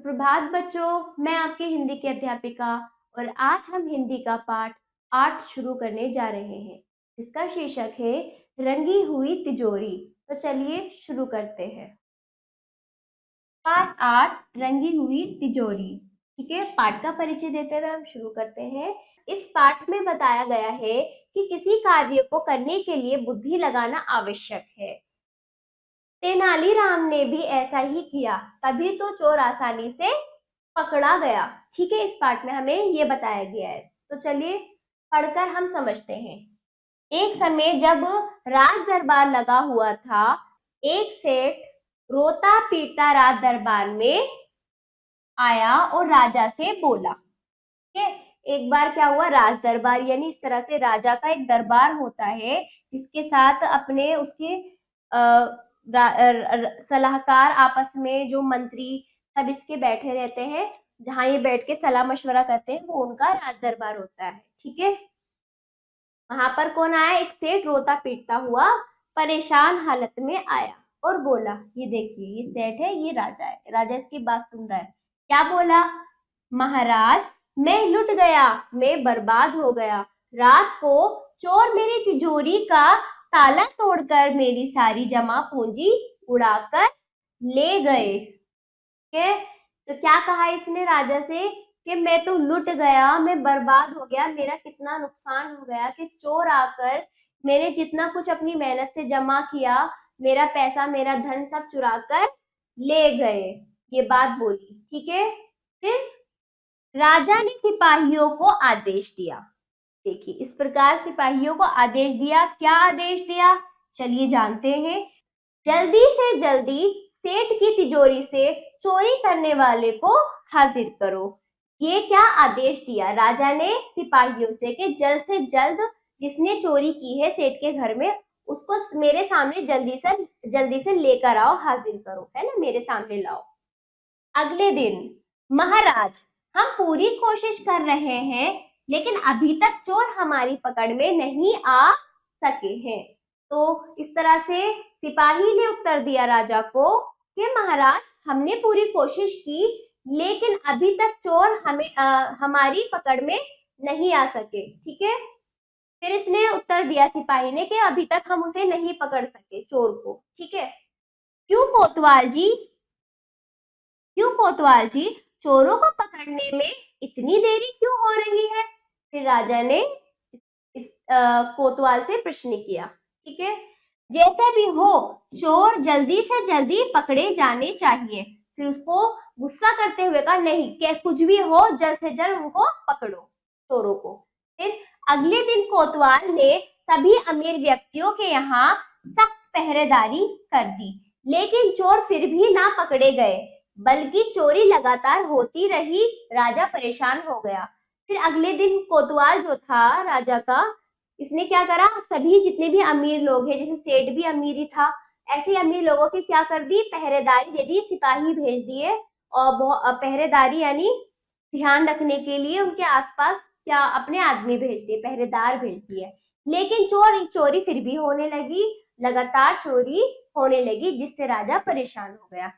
सुप्रभात बच्चों, मैं आपकी हिंदी की अध्यापिका और आज हम हिंदी का पाठ 8 शुरू करने जा रहे हैं। इसका शीर्षक है रंगी हुई तिजोरी। तो चलिए शुरू करते हैं। पाठ 8 रंगी हुई तिजोरी। ठीक है, पाठ का परिचय देते हुए हम शुरू करते हैं। इस पाठ में बताया गया है कि किसी कार्य को करने के लिए बुद्धि लगाना आवश्यक है। तेनालीराम ने भी ऐसा ही किया, तभी तो चोर आसानी से पकड़ा गया। ठीक है, इस पाठ में हमें ये बताया गया है। तो चलिए पढ़कर हम समझते हैं। एक समय जब राज दरबार लगा हुआ था, एक सेठ रोता पीटता राज दरबार में आया और राजा से बोला। ठीक है, एक बार क्या हुआ, राज दरबार यानी इस तरह से राजा का एक दरबार होता है जिसके साथ अपने उसके सलाहकार आपस में जो मंत्री सब इसके बैठे रहते हैं, जहां ये बैठ के सलाह मशवरा करते हैं, वो उनका राज दरबार होता है। ठीक है, वहां पर कौन आया, एक सेठ रोता पीटता हुआ परेशान हालत में आया और बोला, ये देखिए ये सेठ है, ये राजा है। राजा इसकी बात सुन रहा है। क्या बोला, महाराज मैं लुट गया, मैं बर्बाद हो गया। रात को चोर मेरी तिजोरी का ताला तोड़कर मेरी सारी जमा पूंजी उड़ाकर ले गए। के तो क्या कहा इसने राजा से कि मैं तो लुट गया, मैं बर्बाद हो गया, मेरा कितना नुकसान हो गया कि चोर आकर मैंने जितना कुछ अपनी मेहनत से जमा किया, मेरा पैसा मेरा धन सब चुरा कर ले गए। ये बात बोली। ठीक है, फिर राजा ने सिपाहियों को आदेश दिया। देखिए इस प्रकार सिपाहियों को आदेश दिया। क्या आदेश दिया, चलिए जानते हैं। जल्दी से जल्दी सेठ की तिजोरी से चोरी करने वाले को हाजिर करो। ये क्या आदेश दिया राजा ने सिपाहियों से कि जल्द से जल्द जिसने चोरी की है सेठ के घर में, उसको मेरे सामने जल्दी से लेकर आओ, हाजिर करो, है ना, मेरे सामने लाओ। अगले दिन, महाराज हम पूरी कोशिश कर रहे हैं लेकिन अभी तक चोर हमारी पकड़ में नहीं आ सके हैं। तो इस तरह से सिपाही ने उत्तर दिया राजा को कि महाराज हमने पूरी कोशिश की लेकिन अभी तक चोर हमारी पकड़ में नहीं आ सके। ठीक है, फिर इसने उत्तर दिया सिपाही ने कि अभी तक हम उसे नहीं पकड़ सके, चोर को। ठीक है, क्यों कोतवाल जी चोरों को पकड़ने में इतनी देरी क्यों हो रही है। फिर राजा ने इस कोतवाल से प्रश्न किया। ठीक है, जैसा भी हो चोर जल्दी से जल्दी पकड़े जाने चाहिए। फिर उसको गुस्सा करते हुए कहा, नहीं क्या कुछ भी हो जल्द से जल्द उनको पकड़ो, चोरों को। फिर अगले दिन कोतवाल ने सभी अमीर व्यक्तियों के यहाँ सख्त पहरेदारी कर दी, लेकिन चोर फिर भी ना पकड़े गए बल्कि चोरी लगातार होती रही। राजा परेशान हो गया। फिर अगले दिन कोतवाल जो था राजा का, इसने क्या करा, सभी जितने भी अमीर लोग हैं, जैसे सेठ भी अमीर ही था, ऐसे अमीर लोगों की क्या कर दी, पहरेदारी दे दी, सिपाही भेज दिए और पहरेदारी यानी ध्यान रखने के लिए उनके आसपास क्या अपने आदमी भेज दिए, पहरेदार भेज दिए। लेकिन चोरी फिर भी होने लगी, लगातार चोरी होने लगी, जिससे राजा परेशान हो गया।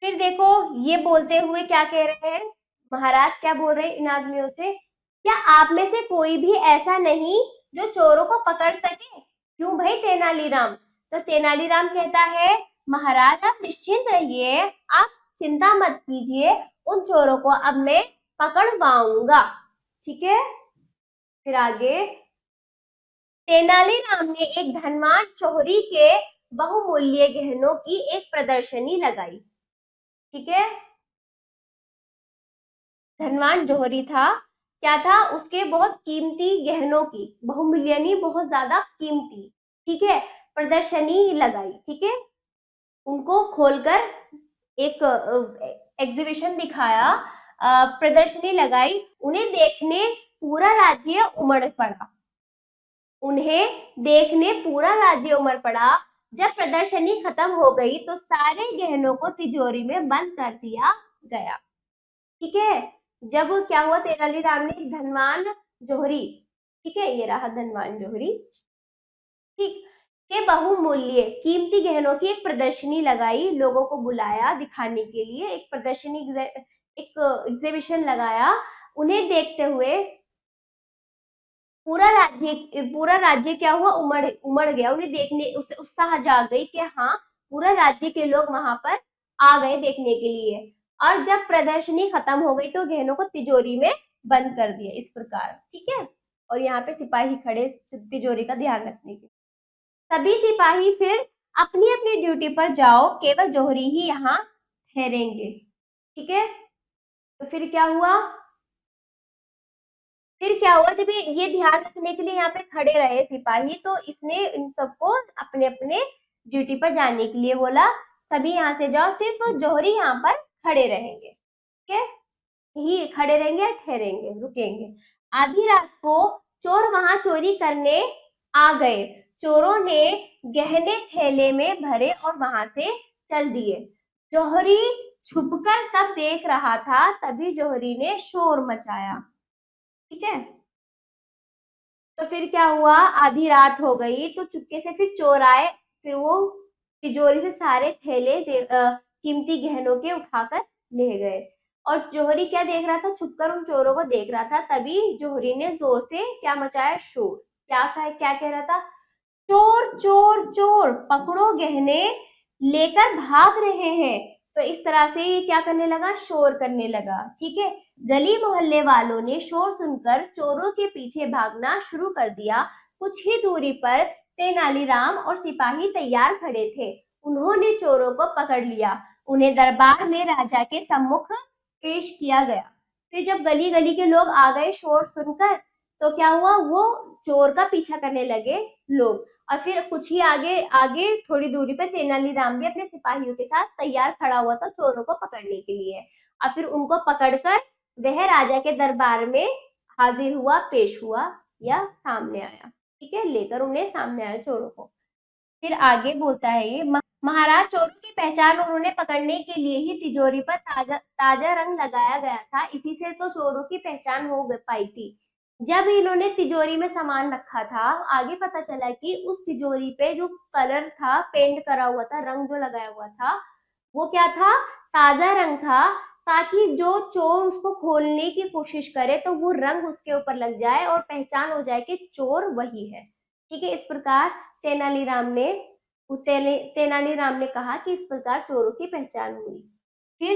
फिर देखो ये बोलते हुए क्या कह रहे हैं, महाराज क्या बोल रहे हैं इन आदमियों से, क्या आप में से कोई भी ऐसा नहीं जो चोरों को पकड़ सके। क्यों भाई तेनालीराम। तो तेनालीराम कहता है, महाराज आप निश्चिंत रहिए, आप चिंता मत कीजिए, उन चोरों को अब मैं पकड़वाऊंगा। ठीक है, फिर आगे, तेनालीराम ने एक धनवान चोरी के बहुमूल्य गहनों की एक प्रदर्शनी लगाई। ठीक है, धनवान जौहरी था, क्या था, उसके बहुत कीमती गहनों की, बहुमूल्य बहुत ज्यादा कीमती, ठीक है, प्रदर्शनी लगाई। ठीक है, उनको खोलकर एक एग्जीबिशन दिखाया, प्रदर्शनी लगाई। उन्हें देखने पूरा राज्य उमड़ पड़ा। जब प्रदर्शनी खत्म हो गई तो सारे गहनों को तिजोरी में बंद कर दिया गया। ठीक है, जब क्या हुआ, तेनालीराम ने एक धनवान जौहरी, ठीक है, ये रहा धनवान जौहरी, ठीक, के बहुमूल्य कीमती गहनों की एक प्रदर्शनी लगाई, लोगों को बुलाया दिखाने के लिए, एक प्रदर्शनी एक एग्जीबिशन लगाया। उन्हें देखते हुए पूरा राज्य क्या हुआ, उमड़ उमड़ गया। उन्हें देखने उसे उत्साह जाग गई कि हाँ, पूरा राज्य के लोग वहां पर आ गए देखने के लिए। और जब प्रदर्शनी खत्म हो गई तो गहनों को तिजोरी में बंद कर दिया, इस प्रकार। ठीक है, और यहाँ पे सिपाही खड़े तिजोरी का ध्यान रखने के। सभी सिपाही फिर अपनी अपनी ड्यूटी पर जाओ, केवल जौहरी ही यहाँ ठहरेंगे। ठीक है, तो फिर क्या हुआ, जब ये ध्यान रखने के लिए यहाँ पे खड़े रहे सिपाही, तो इसने इन सबको अपने अपने ड्यूटी पर जाने के लिए बोला। सभी यहाँ से जाओ, सिर्फ जौहरी यहाँ पर खड़े रहेंगे। ठीक है, यही खड़े रहेंगे या ठहरेंगे, रुकेंगे। आधी रात को चोर वहां चोरी करने आ गए। चोरों ने गहने थैले में भरे और वहां से चल दिए। जौहरी छुपकर सब देख रहा था, तभी जौहरी ने शोर मचाया। ठीक है, तो फिर क्या हुआ, आधी रात हो गई तो चुपके से फिर चोर आए। फिर वो तिजोरी से सारे थैले कीमती गहनों के उठाकर ले गए। और जौहरी क्या देख रहा था, छुपकर उन चोरों को देख रहा था। तभी जौहरी ने जोर से क्या मचाया, शोर। क्या कह रहा था, चोर चोर चोर, पकड़ो, गहने लेकर भाग रहे हैं। तो इस तरह से ये क्या करने लगा, शोर करने लगा। ठीक है, गली मोहल्ले वालों ने शोर सुनकर चोरों के पीछे भागना शुरू कर दिया। कुछ ही दूरी पर तेनालीराम और सिपाही तैयार खड़े थे। उन्होंने चोरों को पकड़ लिया। उन्हें दरबार में राजा के सम्मुख पेश किया गया। फिर जब गली गली के लोग आ गए शोर सुनकर, तो क्या हुआ, वो चोर का पीछा करने लगे लोग। और फिर कुछ ही आगे आगे थोड़ी दूरी पे तेनालीराम भी अपने सिपाहियों के साथ तैयार खड़ा हुआ था चोरों को पकड़ने के लिए। और फिर उनको पकड़कर वह राजा के दरबार में हाजिर हुआ, पेश हुआ या सामने आया। ठीक है, लेकर उन्हें सामने आया चोरों को। फिर आगे बोलता है ये, महाराज, चोरों की पहचान और उन्हें पकड़ने के लिए ही तिजोरी पर ताजा ताजा रंग लगाया गया था। इसी से तो चोरों की पहचान हो पाई थी। जब इन्होंने तिजोरी में सामान रखा था, आगे पता चला कि उस तिजोरी पे जो कलर था, पेंट करा हुआ था, रंग जो लगाया हुआ था, वो क्या था, ताजा रंग था। ताकि जो चोर उसको खोलने की कोशिश करे तो वो रंग उसके ऊपर लग जाए और पहचान हो जाए कि चोर वही है। ठीक है, इस प्रकार तेनालीराम ने कहा कि इस प्रकार चोरों की पहचान हुई। फिर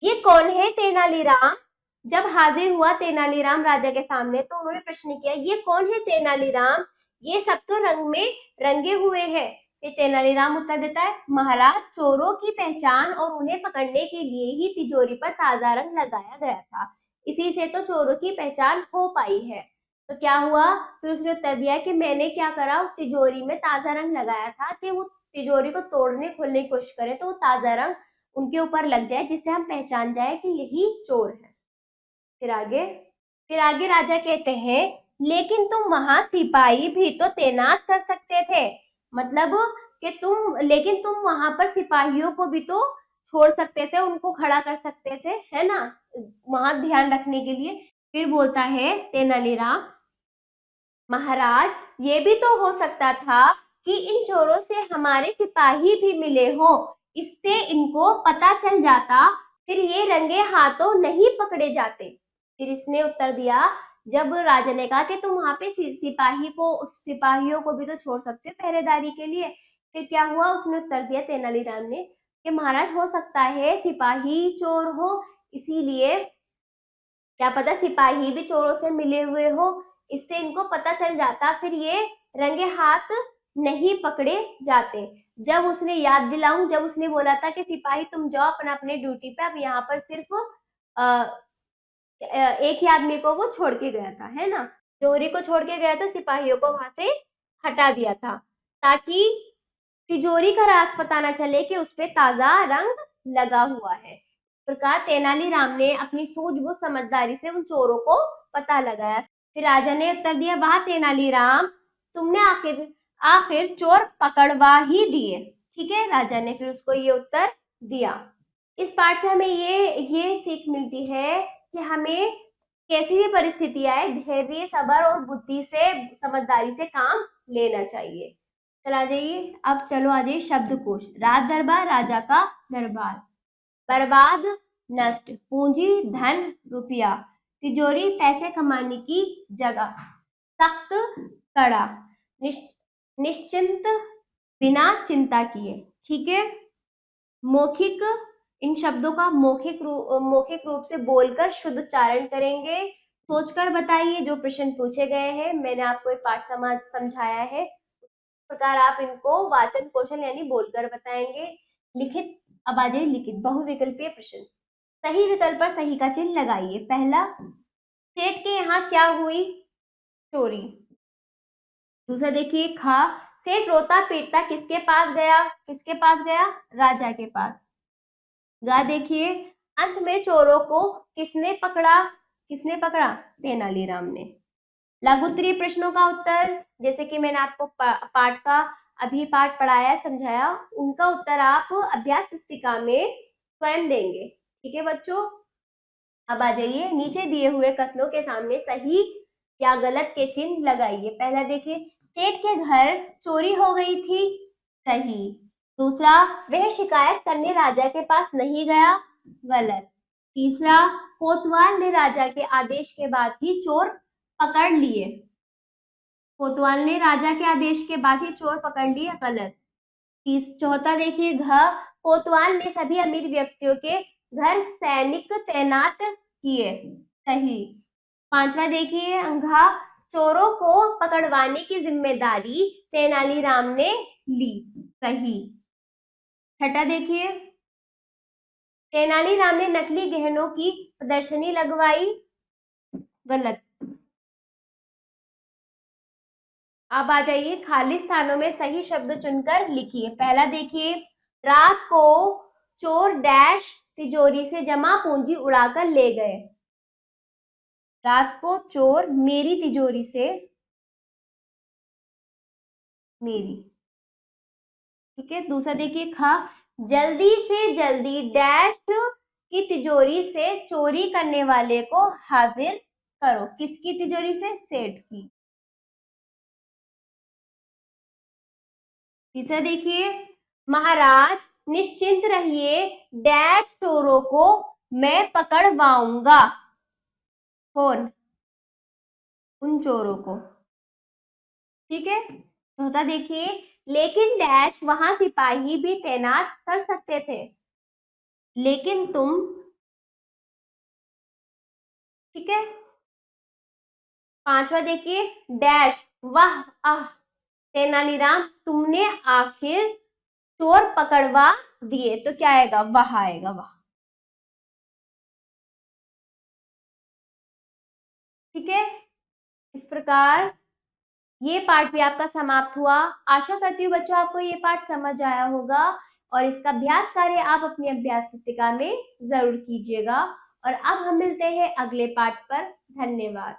ये कौन है तेनालीराम, जब हाजिर हुआ तेनालीराम राजा के सामने, तो उन्होंने प्रश्न किया, ये कौन है तेनालीराम, ये सब तो रंग में रंगे हुए हैं। फिर तेनालीराम उत्तर देता है, महाराज, चोरों की पहचान और उन्हें पकड़ने के लिए ही तिजोरी पर ताजा रंग लगाया गया था। इसी से तो चोरों की पहचान हो पाई है। तो क्या हुआ, फिर उसने उत्तर दिया कि मैंने क्या करा, उस तिजोरी में ताजा रंग लगाया था कि वो तिजोरी को तोड़ने खोलने की कोशिश करे तो वो ताजा रंग उनके ऊपर लग जाए, जिससे हम पहचान जाए कि यही चोर है। फिर आगे राजा कहते हैं, लेकिन तुम वहां सिपाही भी तो तैनात कर सकते थे। मतलब कि लेकिन तुम वहां पर सिपाहियों को भी तो छोड़ सकते थे, उनको खड़ा कर सकते थे, है ना, वहां ध्यान रखने के लिए। फिर बोलता है तेनालीराम, महाराज, ये भी तो हो सकता था कि इन चोरों से हमारे सिपाही भी मिले हो, इससे इनको पता चल जाता, फिर ये रंगे हाथों नहीं पकड़े जाते। फिर इसने उत्तर दिया, जब राजा ने कहा कि तुम वहां पे सिपाहियों को भी तो छोड़ सकते हो पहरेदारी के लिए। फिर क्या हुआ, उसने उत्तर दिया तेनालीराम ने कि महाराज, हो सकता है सिपाही चोर हो, इसीलिए क्या पता सिपाही भी चोरों से मिले हुए हो, इससे इनको पता चल जाता, फिर ये रंगे हाथ नहीं पकड़े जाते। जब उसने बोला था कि सिपाही तुम जाओ अपना अपने ड्यूटी पे, अब यहाँ पर सिर्फ एक ही आदमी को वो छोड़ के गया था, है ना, चोरी को छोड़ के गया था, सिपाहियों को वहां से हटा दिया था, ताकि तिजोरी का राज पता न चले कि उसपे ताजा रंग लगा हुआ है। इस प्रकार तेनालीराम ने अपनी सूझबूझ समझदारी से उन चोरों को पता लगाया। फिर राजा ने उत्तर दिया, वाह तेनालीराम, तुमने आखिर आखिर चोर पकड़वा ही दिए। ठीक है, राजा ने फिर उसको ये उत्तर दिया। इस पाठ से हमें ये सीख मिलती है कि हमें कैसी भी परिस्थिति आए, धैर्य, सब्र और बुद्धि से, समझदारी से काम लेना चाहिए। चला जाइए, अब चलो आ जाइए शब्दकोश। राज दरबार, राजा का दरबार। बर्बाद, नष्ट, पूंजी धन रुपया, तिजोरी पैसे कमाने की जगह, सख्त कड़ा, निश्चिंत बिना चिंता किए। ठीक है, मौखिक, इन शब्दों का मौखिक रूप से बोलकर शुद्ध उच्चारण करेंगे। सोचकर बताइए जो प्रश्न पूछे गए हैं, मैंने आपको एक पाठ समाज समझाया है, इस प्रकार आप इनको वाचन कौशल यानी बोलकर बताएंगे। लिखित, अब आ जाइए लिखित बहुविकल्पीय प्रश्न। सही विकल्प पर सही का चिन्ह लगाइए। पहला, सेठ के यहाँ क्या हुई? चोरी। दूसरा देखिए, खा, सेठ रोता पीटता किसके पास गया? किसके पास गया? राजा के पास। गा देखिए, अंत में चोरों को किसने पकड़ा? किसने पकड़ा? तेनालीराम ने। लघुत्तरीय प्रश्नों का उत्तर, जैसे कि मैंने आपको पाठ का अभी पाठ पढ़ाया समझाया, उनका उत्तर आप अभ्यास पुस्तिका में स्वयं देंगे। ठीक है बच्चों, अब आ जाइए, नीचे दिए हुए कथनों के सामने सही या गलत के चिन्ह लगाइए। पहला देखिए, सेठ के घर चोरी हो गई थी, सही। दूसरा, वह शिकायत करने राजा के पास नहीं गया, गलत। तीसरा, कोतवाल ने राजा के आदेश के बाद ही चोर पकड़ लिए, कोतवाल ने राजा के आदेश के बाद ही चोर पकड़ लिए, गलत। चौथा देखिए, घ, कोतवाल ने सभी अमीर व्यक्तियों के घर सैनिक तैनात किए, सही। पांचवा देखिए, अंघा, चोरों को पकड़वाने की जिम्मेदारी तेनालीराम ने ली, सही। छठा देखिए, तेनालीराम ने नकली गहनों की प्रदर्शनी लगवाई, गलत। अब आ जाइए, खाली स्थानों में सही शब्द चुनकर लिखिए। पहला देखिए, रात को चोर डैश तिजोरी से जमा पूंजी उड़ाकर ले गए। रात को चोर मेरी तिजोरी से, मेरी। ठीक है, दूसरा देखिए, खा, जल्दी से जल्दी डैश की तिजोरी से चोरी करने वाले को हाजिर करो। किसकी तिजोरी से? सेठ की। तीसरा देखिए, महाराज निश्चिंत रहिए, डैश चोरों को मैं पकड़वाऊंगा। कौन? उन चोरों को। ठीक है, चौथा देखिए, लेकिन डैश वहां सिपाही भी तैनात कर सकते थे, लेकिन तुम। ठीक है, पांचवा देखिए, डैश, वाह आह, तेनालीराम तुमने आखिर चोर पकड़वा दिए, तो क्या आएगा? वाह आएगा, वाह। ठीक है, इस प्रकार ये पाठ भी आपका समाप्त हुआ। आशा करती हूँ बच्चों आपको ये पाठ समझ आया होगा और इसका अभ्यास कार्य आप अपनी अभ्यास पुस्तिका में जरूर कीजिएगा। और अब हम मिलते हैं अगले पाठ पर। धन्यवाद।